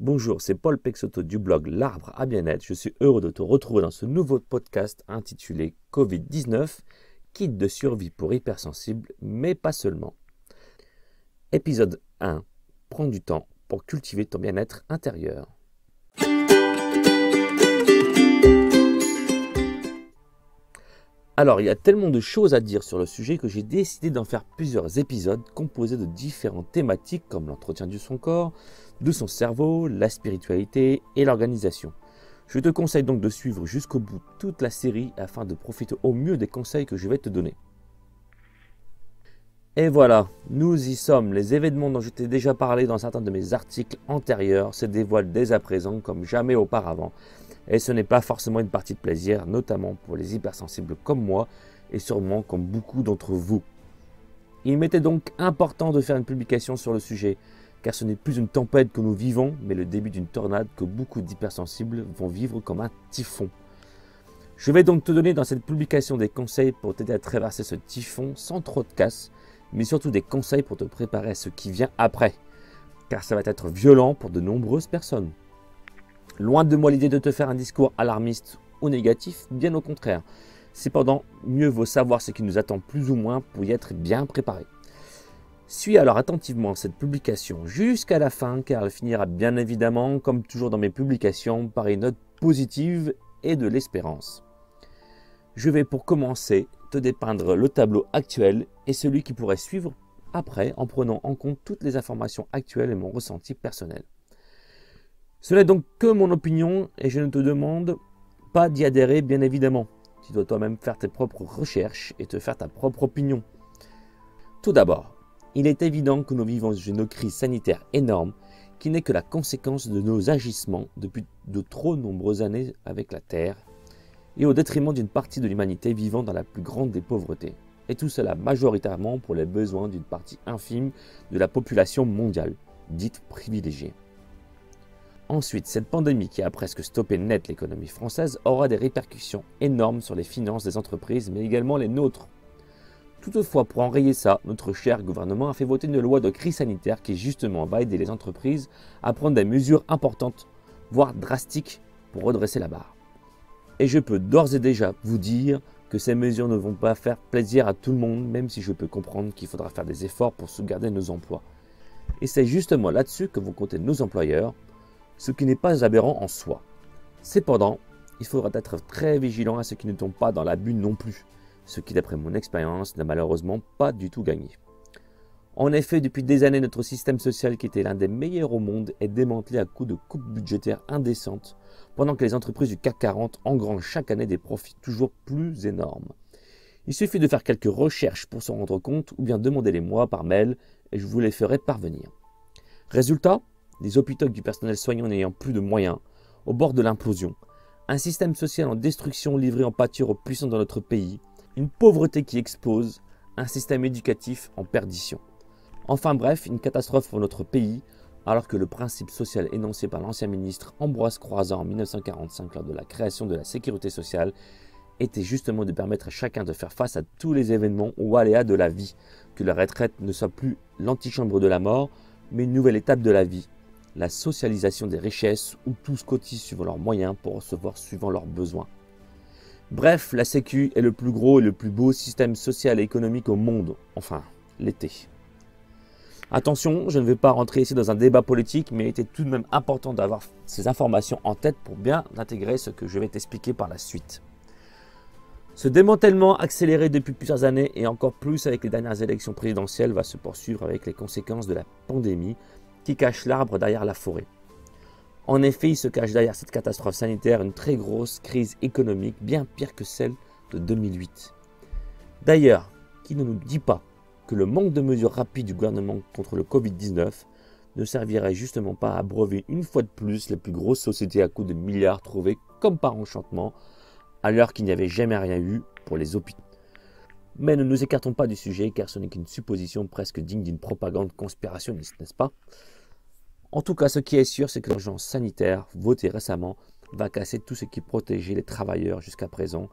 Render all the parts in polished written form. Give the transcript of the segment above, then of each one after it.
Bonjour, c'est Paul Peixoto du blog L'Arbre à Bien-être. Je suis heureux de te retrouver dans ce nouveau podcast intitulé Covid-19, kit de survie pour hypersensibles, mais pas seulement. Épisode 1. Prends du temps pour cultiver ton bien-être intérieur. Alors, il y a tellement de choses à dire sur le sujet que j'ai décidé d'en faire plusieurs épisodes composés de différentes thématiques comme l'entretien de son corps, de son cerveau, la spiritualité et l'organisation. Je te conseille donc de suivre jusqu'au bout toute la série afin de profiter au mieux des conseils que je vais te donner. Et voilà, nous y sommes. Les événements dont je t'ai déjà parlé dans certains de mes articles antérieurs se dévoilent dès à présent comme jamais auparavant. Et ce n'est pas forcément une partie de plaisir, notamment pour les hypersensibles comme moi et sûrement comme beaucoup d'entre vous. Il m'était donc important de faire une publication sur le sujet, car ce n'est plus une tempête que nous vivons, mais le début d'une tornade que beaucoup d'hypersensibles vont vivre comme un typhon. Je vais donc te donner dans cette publication des conseils pour t'aider à traverser ce typhon sans trop de casse, mais surtout des conseils pour te préparer à ce qui vient après, car ça va être violent pour de nombreuses personnes. Loin de moi l'idée de te faire un discours alarmiste ou négatif, bien au contraire. Cependant, mieux vaut savoir ce qui nous attend plus ou moins pour y être bien préparé. Suis alors attentivement cette publication jusqu'à la fin, car elle finira bien évidemment, comme toujours dans mes publications, par une note positive et de l'espérance. Je vais pour commencer te dépeindre le tableau actuel et celui qui pourrait suivre après en prenant en compte toutes les informations actuelles et mon ressenti personnel. Ce n'est donc que mon opinion et je ne te demande pas d'y adhérer bien évidemment. Tu dois toi-même faire tes propres recherches et te faire ta propre opinion. Tout d'abord, il est évident que nous vivons une crise sanitaire énorme qui n'est que la conséquence de nos agissements depuis de trop nombreuses années avec la Terre et au détriment d'une partie de l'humanité vivant dans la plus grande des pauvretés. Et tout cela majoritairement pour les besoins d'une partie infime de la population mondiale, dite privilégiée. Ensuite, cette pandémie qui a presque stoppé net l'économie française aura des répercussions énormes sur les finances des entreprises, mais également les nôtres. Toutefois, pour enrayer ça, notre cher gouvernement a fait voter une loi de crise sanitaire qui justement va aider les entreprises à prendre des mesures importantes, voire drastiques, pour redresser la barre. Et je peux d'ores et déjà vous dire que ces mesures ne vont pas faire plaisir à tout le monde, même si je peux comprendre qu'il faudra faire des efforts pour sauvegarder nos emplois. Et c'est justement là-dessus que vont compter nos employeurs, ce qui n'est pas aberrant en soi. Cependant, il faudra être très vigilant à ce qui ne tombe pas dans l'abus non plus, ce qui d'après mon expérience n'a malheureusement pas du tout gagné. En effet, depuis des années, notre système social qui était l'un des meilleurs au monde est démantelé à coups de coupes budgétaires indécentes, pendant que les entreprises du CAC 40 engrangent chaque année des profits toujours plus énormes. Il suffit de faire quelques recherches pour s'en rendre compte ou bien demandez-les-moi par mail et je vous les ferai parvenir. Résultat, des hôpitaux avec du personnel soignant n'ayant plus de moyens, au bord de l'implosion, un système social en destruction livré en pâture aux puissants dans notre pays, une pauvreté qui explose, un système éducatif en perdition. Enfin bref, une catastrophe pour notre pays, alors que le principe social énoncé par l'ancien ministre Ambroise Croizat en 1945 lors de la création de la sécurité sociale était justement de permettre à chacun de faire face à tous les événements ou aléas de la vie, que la retraite ne soit plus l'antichambre de la mort, mais une nouvelle étape de la vie. La socialisation des richesses où tous cotisent suivant leurs moyens pour recevoir suivant leurs besoins. Bref, la Sécu est le plus gros et le plus beau système social et économique au monde, enfin, l'été. Attention, je ne vais pas rentrer ici dans un débat politique, mais il était tout de même important d'avoir ces informations en tête pour bien intégrer ce que je vais t'expliquer par la suite. Ce démantèlement accéléré depuis plusieurs années et encore plus avec les dernières élections présidentielles va se poursuivre avec les conséquences de la pandémie qui cache l'arbre derrière la forêt. En effet, il se cache derrière cette catastrophe sanitaire une très grosse crise économique, bien pire que celle de 2008. D'ailleurs, qui ne nous dit pas que le manque de mesures rapides du gouvernement contre le Covid-19 ne servirait justement pas à abreuver une fois de plus les plus grosses sociétés à coups de milliards trouvés comme par enchantement, alors qu'il n'y avait jamais rien eu pour les hôpitaux. Mais ne nous écartons pas du sujet car ce n'est qu'une supposition presque digne d'une propagande conspirationniste, n'est-ce pas? En tout cas, ce qui est sûr, c'est que l'urgence sanitaire votée récemment va casser tout ce qui protégeait les travailleurs jusqu'à présent,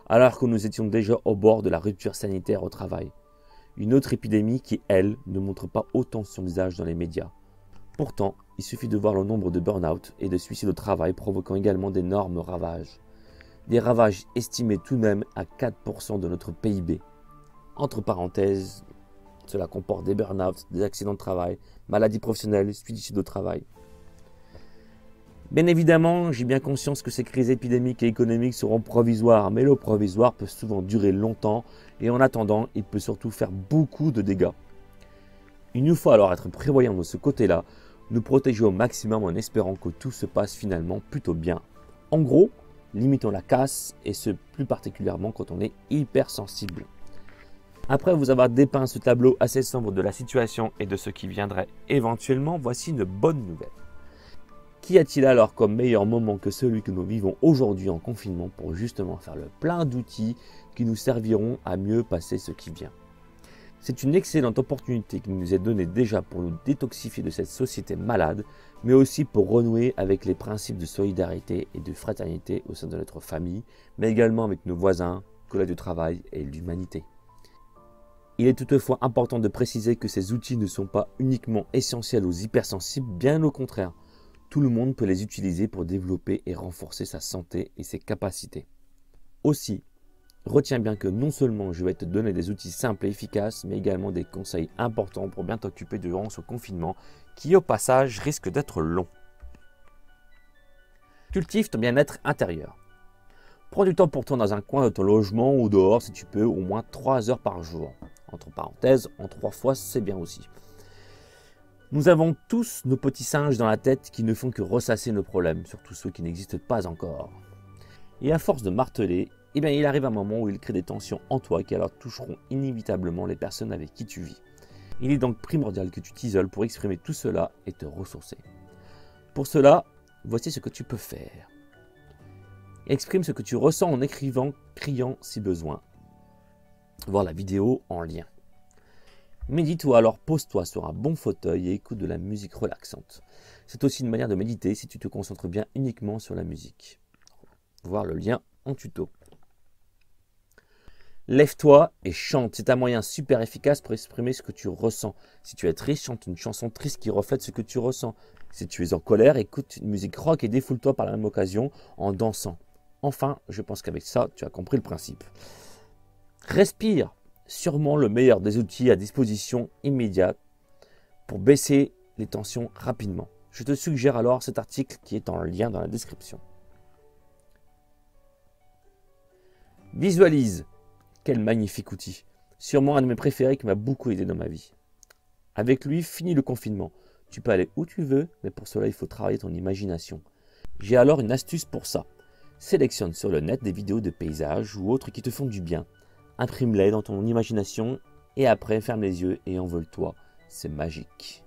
alors que nous étions déjà au bord de la rupture sanitaire au travail. Une autre épidémie qui, elle, ne montre pas autant son visage dans les médias. Pourtant, il suffit de voir le nombre de burn-out et de suicides au travail provoquant également d'énormes ravages. Des ravages estimés tout de même à 4% de notre PIB. Entre parenthèses, cela comporte des burn-out, des accidents de travail, maladies professionnelles, suicides au travail. Bien évidemment, j'ai bien conscience que ces crises épidémiques et économiques seront provisoires, mais le provisoire peut souvent durer longtemps et en attendant, il peut surtout faire beaucoup de dégâts. Il nous faut alors être prévoyants de ce côté-là, nous protéger au maximum en espérant que tout se passe finalement plutôt bien. En gros, limitons la casse et ce plus particulièrement quand on est hypersensible. Après vous avoir dépeint ce tableau assez sombre de la situation et de ce qui viendrait éventuellement, voici une bonne nouvelle. Qu'y a-t-il alors comme meilleur moment que celui que nous vivons aujourd'hui en confinement pour justement faire le plein d'outils qui nous serviront à mieux passer ce qui vient? C'est une excellente opportunité qui nous est donnée déjà pour nous détoxifier de cette société malade, mais aussi pour renouer avec les principes de solidarité et de fraternité au sein de notre famille, mais également avec nos voisins, collègues de travail et l'humanité. Il est toutefois important de préciser que ces outils ne sont pas uniquement essentiels aux hypersensibles, bien au contraire. Tout le monde peut les utiliser pour développer et renforcer sa santé et ses capacités. Aussi, retiens bien que non seulement je vais te donner des outils simples et efficaces, mais également des conseils importants pour bien t'occuper durant ce confinement qui au passage risque d'être long. Cultive ton bien-être intérieur. Prends du temps pour toi dans un coin de ton logement ou dehors si tu peux, au moins 3 heures par jour. Entre parenthèses, en 3 fois c'est bien aussi. Nous avons tous nos petits singes dans la tête qui ne font que ressasser nos problèmes, surtout ceux qui n'existent pas encore. Et à force de marteler, il arrive un moment où il crée des tensions en toi qui alors toucheront inévitablement les personnes avec qui tu vis. Il est donc primordial que tu t'isoles pour exprimer tout cela et te ressourcer. Pour cela, voici ce que tu peux faire. Exprime ce que tu ressens en écrivant, criant si besoin. Voir la vidéo en lien. Médite ou alors pose-toi sur un bon fauteuil et écoute de la musique relaxante. C'est aussi une manière de méditer si tu te concentres bien uniquement sur la musique. Voir le lien en tuto. Lève-toi et chante, c'est un moyen super efficace pour exprimer ce que tu ressens. Si tu es triste, chante une chanson triste qui reflète ce que tu ressens. Si tu es en colère, écoute une musique rock et défoule-toi par la même occasion en dansant. Enfin, je pense qu'avec ça, tu as compris le principe. Respire, sûrement le meilleur des outils à disposition immédiate pour baisser les tensions rapidement. Je te suggère alors cet article qui est en lien dans la description. Visualise. Quel magnifique outil. Sûrement un de mes préférés qui m'a beaucoup aidé dans ma vie. Avec lui, fini le confinement. Tu peux aller où tu veux, mais pour cela, il faut travailler ton imagination. J'ai alors une astuce pour ça. Sélectionne sur le net des vidéos de paysages ou autres qui te font du bien. Imprime-les dans ton imagination et après, ferme les yeux et envole-toi. C'est magique.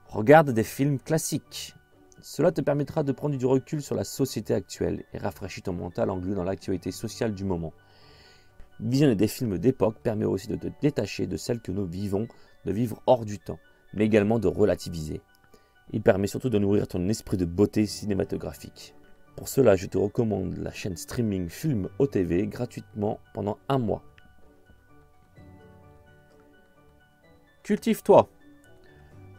Regarde des films classiques. Cela te permettra de prendre du recul sur la société actuelle et rafraîchit ton mental englué dans l'actualité sociale du moment. Visionner des films d'époque permet aussi de te détacher de celles que nous vivons, de vivre hors du temps, mais également de relativiser. Il permet surtout de nourrir ton esprit de beauté cinématographique. Pour cela, je te recommande la chaîne streaming Film OTV gratuitement pendant 1 mois. Cultive-toi.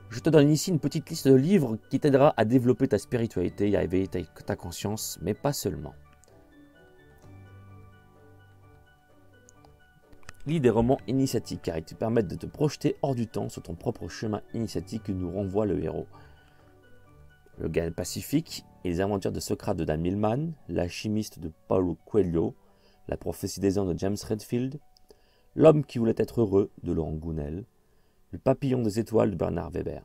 Je te donne ici une petite liste de livres qui t'aidera à développer ta spiritualité et à éveiller ta conscience, mais pas seulement. Lis des romans initiatiques car ils te permettent de te projeter hors du temps sur ton propre chemin initiatique que nous renvoie le héros. Le Guide Pacifique et les aventures de Socrate de Dan Millman, L'alchimiste de Paulo Coelho, La prophétie des anges de James Redfield, L'homme qui voulait être heureux de Laurent Gounel, Le papillon des étoiles de Bernard Weber.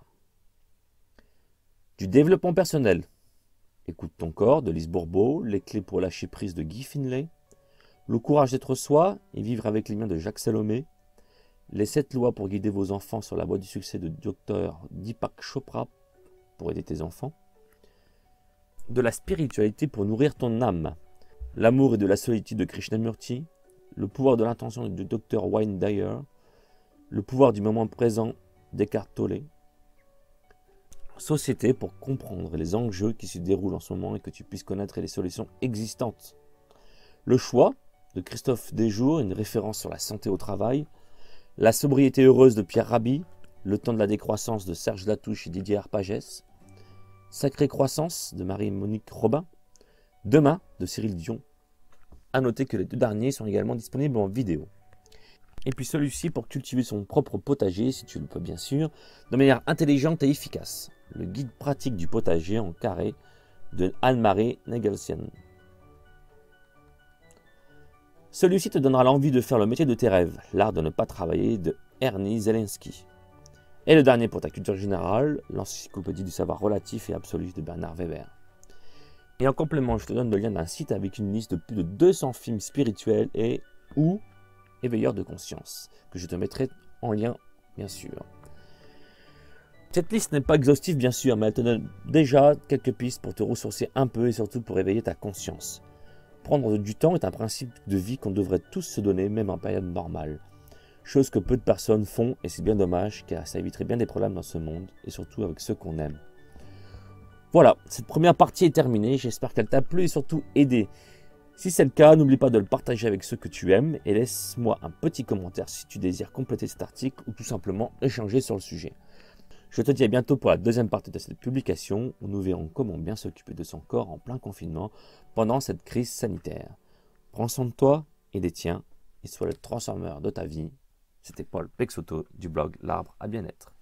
Du développement personnel. Écoute ton corps de Lise Bourbeau, Les clés pour lâcher prise de Guy Finlay, Le courage d'être soi et vivre avec les miens de Jacques Salomé, Les 7 lois pour guider vos enfants sur la voie du succès de Dr Deepak Chopra pour aider tes enfants, de la spiritualité pour nourrir ton âme, L'amour et de la solitude de Krishnamurti, Le pouvoir de l'intention de Dr Wayne Dyer, Le pouvoir du moment présent d'Eckhart Tolle, Société pour comprendre les enjeux qui se déroulent en ce moment et que tu puisses connaître les solutions existantes, Le choix de Christophe Desjours, une référence sur la santé au travail, La sobriété heureuse de Pierre Rabhi, Le temps de la décroissance de Serge Latouche et Didier Arpagès, Sacrée croissance de Marie-Monique Robin, Demain de Cyril Dion. A noter que les deux derniers sont également disponibles en vidéo. Et puis celui-ci pour cultiver son propre potager, si tu le peux bien sûr, de manière intelligente et efficace. Le guide pratique du potager en carré de Anne-Marie Nagelsen. Celui-ci te donnera l'envie de faire le métier de tes rêves, l'art de ne pas travailler de Ernie Zelensky. Et le dernier pour ta culture générale, l'encyclopédie du savoir relatif et absolu de Bernard Weber. Et en complément, je te donne le lien d'un site avec une liste de plus de 200 films spirituels et ou éveilleurs de conscience, que je te mettrai en lien, bien sûr. Cette liste n'est pas exhaustive, bien sûr, mais elle te donne déjà quelques pistes pour te ressourcer un peu et surtout pour éveiller ta conscience. Prendre du temps est un principe de vie qu'on devrait tous se donner, même en période normale. Chose que peu de personnes font, et c'est bien dommage, car ça éviterait bien des problèmes dans ce monde, et surtout avec ceux qu'on aime. Voilà, cette première partie est terminée, j'espère qu'elle t'a plu et surtout aidé. Si c'est le cas, n'oublie pas de le partager avec ceux que tu aimes et laisse-moi un petit commentaire si tu désires compléter cet article ou tout simplement échanger sur le sujet. Je te dis à bientôt pour la deuxième partie de cette publication où nous verrons comment bien s'occuper de son corps en plein confinement pendant cette crise sanitaire. Prends soin de toi et des tiens et sois le transformeur de ta vie. C'était Paul Pexoto du blog L'Arbre à Bien-être.